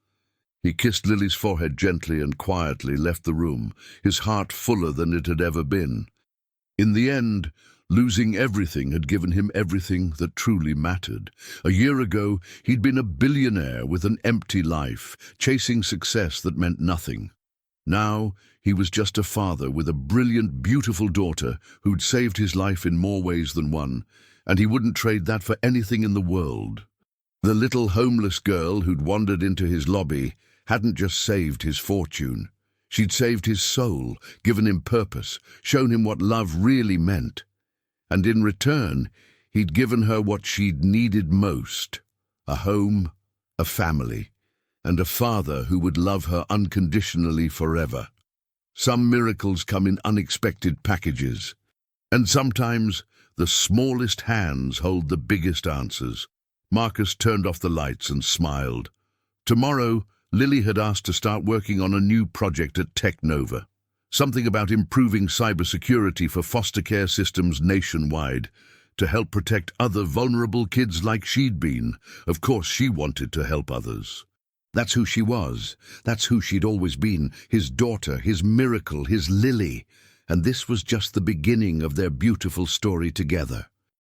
He kissed Lily's forehead gently and quietly left the room, his heart fuller than it had ever been. In the end, losing everything had given him everything that truly mattered. A year ago, he'd been a billionaire with an empty life, chasing success that meant nothing. Now, he was just a father with a brilliant, beautiful daughter who'd saved his life in more ways than one, and he wouldn't trade that for anything in the world. The little homeless girl who'd wandered into his lobby hadn't just saved his fortune. She'd saved his soul, given him purpose, shown him what love really meant. And in return, he'd given her what she'd needed most: a home, a family, and a father who would love her unconditionally forever. Some miracles come in unexpected packages, and sometimes the smallest hands hold the biggest answers. Marcus turned off the lights and smiled. Tomorrow, Lily had asked to start working on a new project at Technova. Something about improving cybersecurity for foster care systems nationwide to help protect other vulnerable kids like she'd been. Of course, she wanted to help others. That's who she was. That's who she'd always been. His daughter, his miracle, his Lily. And this was just the beginning of their beautiful story together.